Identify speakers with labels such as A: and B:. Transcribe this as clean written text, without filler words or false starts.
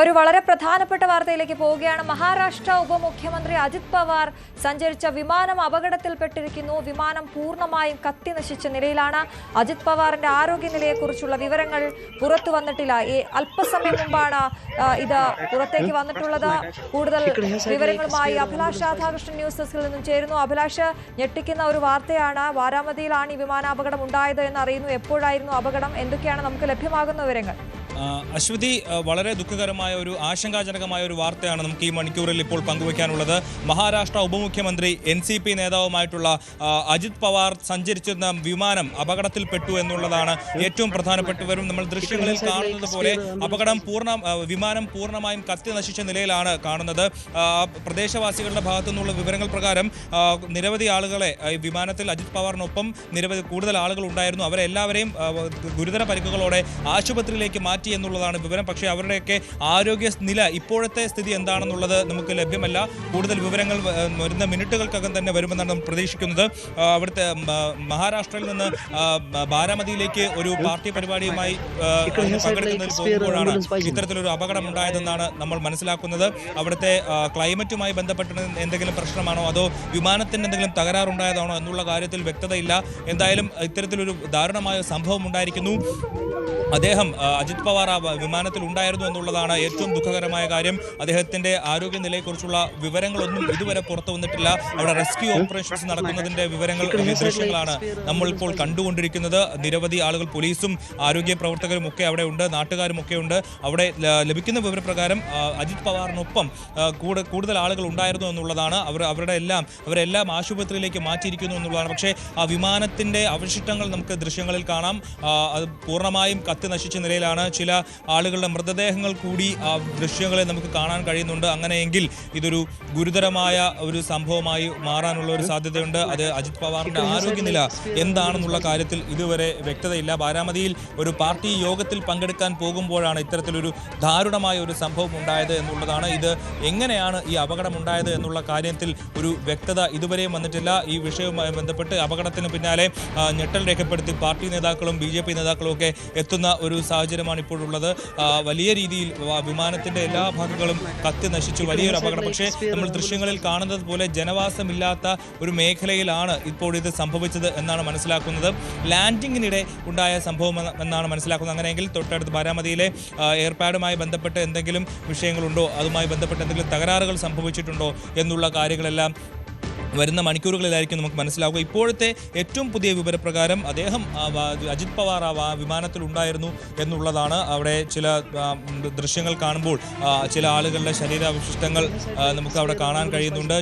A: ഒരു വളരെ പ്രധാനപ്പെട്ട വാർത്തയിലേക്ക് പോവുകയാണ്. മഹാരാഷ്ട്ര ഉപമുഖ്യമന്ത്രി അജിത് പവാർ സഞ്ചരിച്ച വിമാനം അപകടത്തിൽപ്പെട്ടിരിക്കുന്നു. വിമാനം പൂർണ്ണമായും കത്തി നശിച്ച നിലയിലാണ്. അജിത് പവാറിന്റെ ആരോഗ്യനിലയെക്കുറിച്ചുള്ള വിവരങ്ങൾ പുറത്തു വന്നിട്ടില്ല. അല്പസമയം മുമ്പാണ് ഇത് പുറത്തേക്ക് വന്നിട്ടുള്ളത്. കൂടുതൽ വിവരങ്ങളുമായി അഭിലാഷ് രാധാകൃഷ്ണൻ ന്യൂസ് ഡെസ്കിൽ നിന്നും ചേരുന്നു. അഭിലാഷ്, ഞെട്ടിക്കുന്ന ഒരു വാർത്തയാണ്. ബാരാമതിയിലാണ് ഈ വിമാനാപകടം ഉണ്ടായത് എന്നറിയുന്നു. എപ്പോഴായിരുന്നു അപകടം? എന്തൊക്കെയാണ് നമുക്ക് ലഭ്യമാകുന്ന വിവരങ്ങൾ?
B: അശ്വതി, വളരെ ദുഃഖകരമായ ഒരു ആശങ്കാജനകമായ ഒരു വാർത്തയാണ് നമുക്ക് ഈ മണിക്കൂറിൽ ഇപ്പോൾ പങ്കുവയ്ക്കാനുള്ളത്. മഹാരാഷ്ട്ര ഉപമുഖ്യമന്ത്രി NCP നേതാവുമായിട്ടുള്ള അജിത് പവാർ സഞ്ചരിച്ചിരുന്ന വിമാനം അപകടത്തിൽപ്പെട്ടു എന്നുള്ളതാണ് ഏറ്റവും പ്രധാനപ്പെട്ട വിവരം. നമ്മൾ ദൃശ്യങ്ങളിൽ കാണുന്നത് പോലെ വിമാനം പൂർണ്ണമായും കത്തി നശിച്ച നിലയിലാണ് കാണുന്നത്. പ്രദേശവാസികളുടെ ഭാഗത്തു നിന്നുള്ള വിവരങ്ങൾ പ്രകാരം നിരവധി ആളുകളെ വിമാനത്തിൽ അജിത് പവാറിനൊപ്പം കൂടുതൽ ആളുകൾ ഉണ്ടായിരുന്നു. അവരെല്ലാവരെയും ഗുരുതര പരിക്കുകളോടെ ആശുപത്രിയിലേക്ക് മാറ്റി എന്നുള്ളതാണ് വിവരം. പക്ഷേ അവരുടെയൊക്കെ ആരോഗ്യ നില, ഇപ്പോഴത്തെ സ്ഥിതി എന്താണെന്നുള്ളത് നമുക്ക് ലഭ്യമല്ല. കൂടുതൽ വിവരങ്ങൾ വരുന്ന മിനിറ്റുകൾക്കകം തന്നെ വരുമെന്നാണ് നമ്മൾ പ്രതീക്ഷിക്കുന്നത്. അവിടുത്തെ മഹാരാഷ്ട്രയിൽ നിന്ന് ബാരാമതിയിലേക്ക് ഒരു പാർട്ടി പരിപാടിയുമായി പങ്കെടുക്കുന്നതിൽ പോകുമ്പോഴാണ് ഇത്തരത്തിലൊരു അപകടം ഉണ്ടായതെന്നാണ് നമ്മൾ മനസ്സിലാക്കുന്നത്. അവിടുത്തെ ക്ലൈമറ്റുമായി ബന്ധപ്പെട്ട എന്തെങ്കിലും പ്രശ്നമാണോ അതോ വിമാനത്തിന് എന്തെങ്കിലും തകരാറുണ്ടായതാണോ എന്നുള്ള കാര്യത്തിൽ വ്യക്തതയില്ല. എന്തായാലും ഇത്തരത്തിലൊരു ദാരുണമായ സംഭവം ഉണ്ടായിരിക്കുന്നു. അദ്ദേഹം അജിത് പവാർ ആ വിമാനത്തിൽ ഉണ്ടായിരുന്നു എന്നുള്ളതാണ് ഏറ്റവും ദുഃഖകരമായ കാര്യം. അദ്ദേഹത്തിന്റെ ആരോഗ്യനിലയെക്കുറിച്ചുള്ള വിവരങ്ങളൊന്നും ഇതുവരെ പുറത്തു വന്നിട്ടില്ല. അവിടെ റെസ്ക്യൂ ഓപ്പറേഷൻസ് നടക്കുന്നതിന്റെ ദൃശ്യങ്ങളാണ് നമ്മൾ ഇപ്പോൾ കണ്ടുകൊണ്ടിരിക്കുന്നത്. നിരവധി ആളുകൾ, പോലീസും ആരോഗ്യ പ്രവർത്തകരും ഒക്കെ അവിടെ ഉണ്ട്, നാട്ടുകാരും ഒക്കെ ഉണ്ട്. അവിടെ ലഭിക്കുന്ന വിവരപ്രകാരം അജിത് പവാറിനൊപ്പം കൂടുതൽ ആളുകൾ ഉണ്ടായിരുന്നു എന്നുള്ളതാണ്. അവരെല്ലാം ആശുപത്രിയിലേക്ക് മാറ്റിയിരിക്കുന്നു എന്നുള്ളതാണ്. പക്ഷേ ആ വിമാനത്തിന്റെ അവശിഷ്ടങ്ങൾ നമുക്ക് ദൃശ്യങ്ങളിൽ കാണാം. അത് പൂർണ്ണമായും കത്തി നശിച്ച നിലയിലാണ്. ചില ആളുകളുടെ മൃതദേഹങ്ങൾ കൂടി ആ ദൃശ്യങ്ങളെ നമുക്ക് കാണാൻ കഴിയുന്നുണ്ട്. അങ്ങനെയെങ്കിൽ ഇതൊരു ഗുരുതരമായ ഒരു സംഭവമായി മാറാനുള്ള ഒരു സാധ്യതയുണ്ട്. അത് അജിത് പവാറിന്റെ ആരോഗ്യനില എന്താണെന്നുള്ള കാര്യത്തിൽ ഇതുവരെ വ്യക്തതയില്ല. ബാരാമതിയിൽ ഒരു പാർട്ടി യോഗത്തിൽ പങ്കെടുക്കാൻ പോകുമ്പോഴാണ് ഇത്തരത്തിലൊരു ദാരുണമായ ഒരു സംഭവം ഉണ്ടായത് എന്നുള്ളതാണ്. ഇത് എങ്ങനെയാണ് ഈ അപകടം ഉണ്ടായത് എന്നുള്ള കാര്യത്തിൽ ഒരു വ്യക്തത ഇതുവരെയും വന്നിട്ടില്ല. ഈ വിഷയവുമായി ബന്ധപ്പെട്ട് അപകടത്തിന് പിന്നാലെ ഞെട്ടൽ രേഖപ്പെടുത്തി പാർട്ടി നേതാക്കളും BJP നേതാക്കളും ഒക്കെ എത്തുന്ന ഒരു സാഹചര്യമാണ് ഇപ്പോഴുള്ളത്. വലിയ രീതിയിൽ വിമാനത്തിന്റെ എല്ലാ ഭാഗങ്ങളും കത്തി നശിച്ചു. വലിയൊരു അപകടം. പക്ഷേ നമ്മൾ ദൃശ്യങ്ങളിൽ കാണുന്നത് പോലെ ജനവാസമില്ലാത്ത ഒരു മേഖലയിലാണ് ഇപ്പോൾ ഇത് സംഭവിച്ചത് എന്നാണ് മനസ്സിലാക്കുന്നത്. ലാൻഡിങ്ങിനിടെ ഉണ്ടായ സംഭവം എന്നാണ് മനസ്സിലാക്കുന്നത്. അങ്ങനെയെങ്കിൽ തൊട്ടടുത്ത് ബാരാമതിയിലെ എയർപാഡുമായി ബന്ധപ്പെട്ട് എന്തെങ്കിലും വിഷയങ്ങളുണ്ടോ, അതുമായി ബന്ധപ്പെട്ട് എന്തെങ്കിലും തകരാറുകൾ സംഭവിച്ചിട്ടുണ്ടോ എന്നുള്ള കാര്യങ്ങളെല്ലാം വരുന്ന മണിക്കൂറുകളിലായിരിക്കും നമുക്ക് മനസ്സിലാവുക. ഇപ്പോഴത്തെ ഏറ്റവും പുതിയ വിവരപ്രകാരം അദ്ദേഹം അജിത് പവാർ ആ വിമാനത്തിൽ ഉണ്ടായിരുന്നു എന്നുള്ളതാണ്. അവിടെ ചില ദൃശ്യങ്ങൾ കാണുമ്പോൾ ചില ആളുകളുടെ ശരീരാവശിഷ്ടങ്ങൾ നമുക്ക് അവിടെ കാണാൻ കഴിയുന്നുണ്ട്.